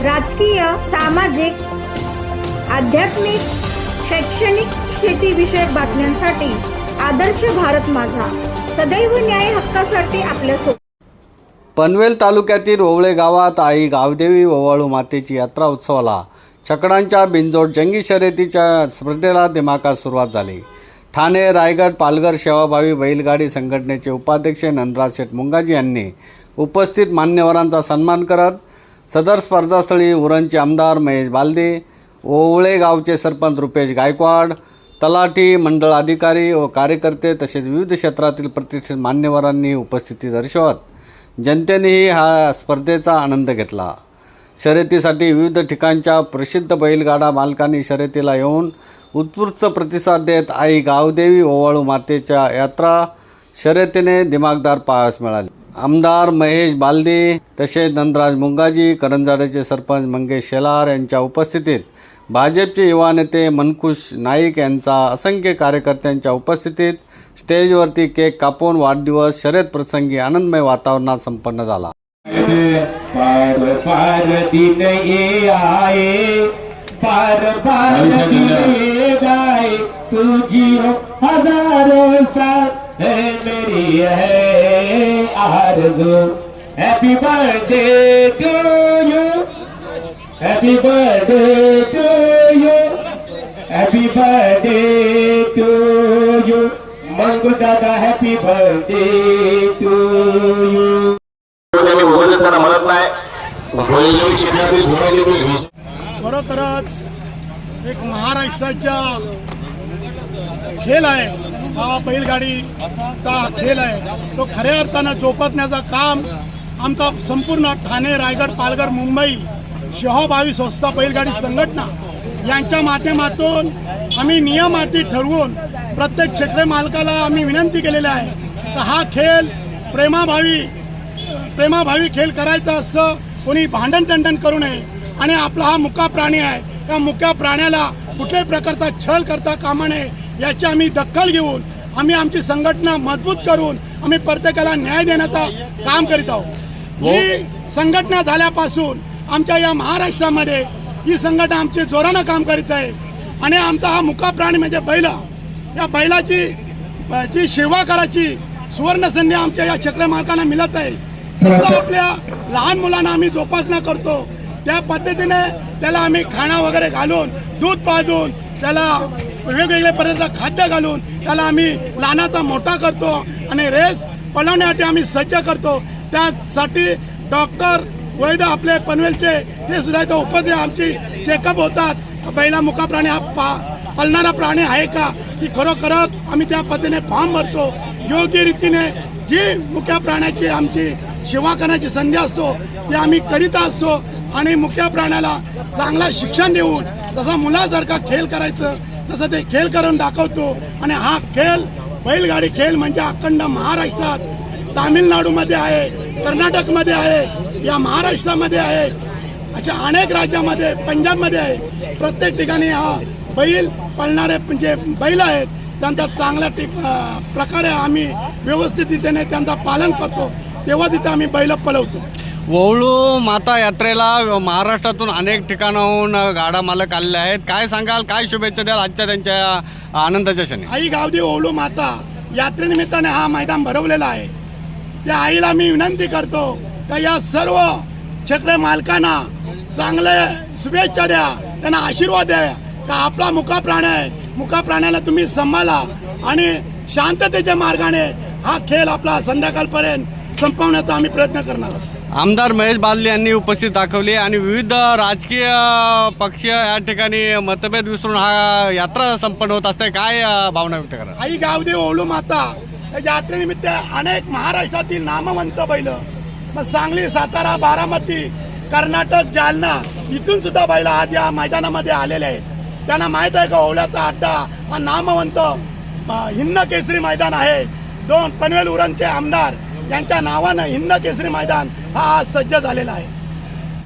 राजकीय, सामाजिक, आध्यात्मिक, शैक्षणिक, शेतीविषयक बातम्यांसाठी आदर्श भारत माझा सदैव न्याय हक्कासाठी आपल्यासोबत. पनवेल तालुक्यातील ओवळे गावात आई गावदेवी ओवाळू मातेची यात्रा उत्सवाला छकड्यांच्या बिनजोड जंगी शर्यतीच्या स्पर्धेला दिमाखात सुरुवात झाली. ठाणे, रायगड, पालघर सेवाभावी बैलगाडी संघटनेचे उपाध्यक्ष नंदराज शेठ मुंगाजी यांनी उपस्थित मान्यवरांचा सन्मान करत सदर स्पर्धास्थळी उरणचे आमदार महेश बालदे, ओवळे गावचे सरपंच रुपेश गायकवाड, तलाठी, मंडळ अधिकारी व कार्यकर्ते तसेच विविध क्षेत्रातील प्रतिष्ठित मान्यवरांनी उपस्थिती दर्शवत जनतेनेही हा स्पर्धेचा आनंद घेतला. शर्यतीसाठी विविध ठिकाणच्या प्रसिद्ध बैलगाडा मालकांनी शर्यतीला येऊन उत्स्फूर्त प्रतिसाद देत आई गावदेवी ओवाळू मातेच्या यात्रा शर्यतीने दिमागदार पाहावयास मिळाली. आमदार महेश बालदे तसेच नंदराज मुंगाजी, करंजाड्याचे सरपंच मंगेश शेलार यांच्या उपस्थितीत भाजपचे युवा नेते मनकुश नाईक यांचा असंख्य कार्यकर्त्यांच्या उपस्थितीत स्टेजवरती केक कापून वाढदिवस शर्यत प्रसंगी आनंदमय वातावरणात संपन्न झाला. पार पार दिन ये आए, पार पार दिन ये जाए, तुझी हजारों साल है मेरी है आरज़ू. Happy birthday to you, happy birthday to you, happy birthday to you Mangu Dada, happy birthday to you. खरोखरच एक महाराष्ट्राचा खेळ आहे हा बैलगाडीचा खेळ आहे. तो खऱ्या अर्थानं जोपासण्याचं काम आमचा संपूर्ण ठाणे, रायगड, पालघर, मुंबई सेवाभावी संस्था बैलगाडी संघटना यांच्या माध्यमातून आम्ही नियम अटी ठरवून प्रत्येक छकडे मालकाला आम्ही विनंती केलेली आहे की हा खेळ प्रेमाभावी खेळ करायचा असं कोणी भांडण करू नये. आणि आपला हा मुका प्राणी आहे, या मुक्या प्राण्याला कुठल्याही प्रकारचा छळ करता कामा नये याची आम्ही दखल घेऊन आम्ही आमची संघटना मजबूत करून आम्ही प्रत्येकाला न्याय देण्याचा काम करीत आहोत. ही संघटना झाल्यापासून आमच्या या महाराष्ट्रामध्ये ही संघटना आमची जोरानं काम करीत आहे. आणि आमचा हा मुका प्राणी म्हणजे बैल, या बैलाची जी सेवा करायची सुवर्ण संधी आमच्या या छकडे मालकांना मिळत आहे. जसं आपल्या लहान मुलांना आम्ही जोपासना करतो त्या पद्धतीने त्याला आम्ही खाणा वगैरे घालून, दूध पाजून, त्याला वेगवेगळे प्रकारचं खाद्य घालून त्याला आम्ही लहानाचा मोठा करतो आणि रेस पळवण्यासाठी आम्ही सज्ज करतो. त्यासाठी डॉक्टर वैद्य आपले पनवेलचे ते सुद्धा इथं उपस्थित आमची चेकअप होतात. बैला मुका प्राणी हा पळणारा प्राणी आहे का, ती खरोखरच आम्ही त्या पद्धतीने फॉर्म भरतो. योग्य रीतीने जी मुक्या प्राण्याची आमची सेवा करण्याची संधी असतो ती आम्ही करीत असतो. आणि मुक्या प्राण्याला चांगला शिक्षण देऊन जसा मुलासारखा खेळ करायचं तसं ते खेळ करून दाखवतो. आणि हा खेळ बैलगाडी खेळ म्हणजे अखंड महाराष्ट्रात, तामिळनाडूमध्ये आहे, कर्नाटकमध्ये आहे, या महाराष्ट्रामध्ये आहे, अशा अनेक राज्यामध्ये, पंजाबमध्ये आहे. प्रत्येक ठिकाणी हा बैल पळणारे म्हणजे बैल आहेत त्यांचा चांगल्या प्रकारे आम्ही व्यवस्थितरीतीने त्यांचा पालन करतो. तेव्हा तिथे आम्ही बैल पळवतो. ओवळू माता यात्रेला महाराष्ट्रातून अनेक ठिकाणाहून गाडा मालक आलेले आहेत. काय सांगाल, काय शुभेच्छा द्याल आजच्या त्यांच्या आनंदाच्या क्षणी? आई गावदेवी ओवळू माता यात्रेनिमित्ताने हा मैदान भरवलेला आहे. त्या आईला मी विनंती करतो की या सर्व छकडे मालकांना चांगले शुभेच्छा द्या, त्यांना आशीर्वाद द्या का आपला मुका प्राणी आहे, मुका प्राण्याला तुम्ही सांभाळा आणि शांततेच्या मार्गाने हा खेळ आपला संध्याकाळपर्यंत संपवण्याचा आम्ही प्रयत्न करणार आहोत. आमदार महेश बालदे यांनी उपस्थित दाखवली आणि विविध राजकीय पक्ष या ठिकाणी मतभेद विसरून हा यात्रा संपन्न होत असते. काय भावना व्यक्त करा? आई गावदेवी ओवळू माता या यात्रेनिमित्त अनेक महाराष्ट्रातील नामवंत बैल, मग सांगली, सातारा, बारामती, कर्नाटक, जालना इथून सुद्धा बैल आज या मैदानामध्ये आलेले आहेत. त्यांना माहीत आहे का ओवळ्याचा अड्डा हा नामवंत हिंद केसरी मैदान आहे. दोन पनवेल उरणचे आमदार यांच्या नावानं हिंद केसरी मैदान हा आज सज्ज झालेला आहे.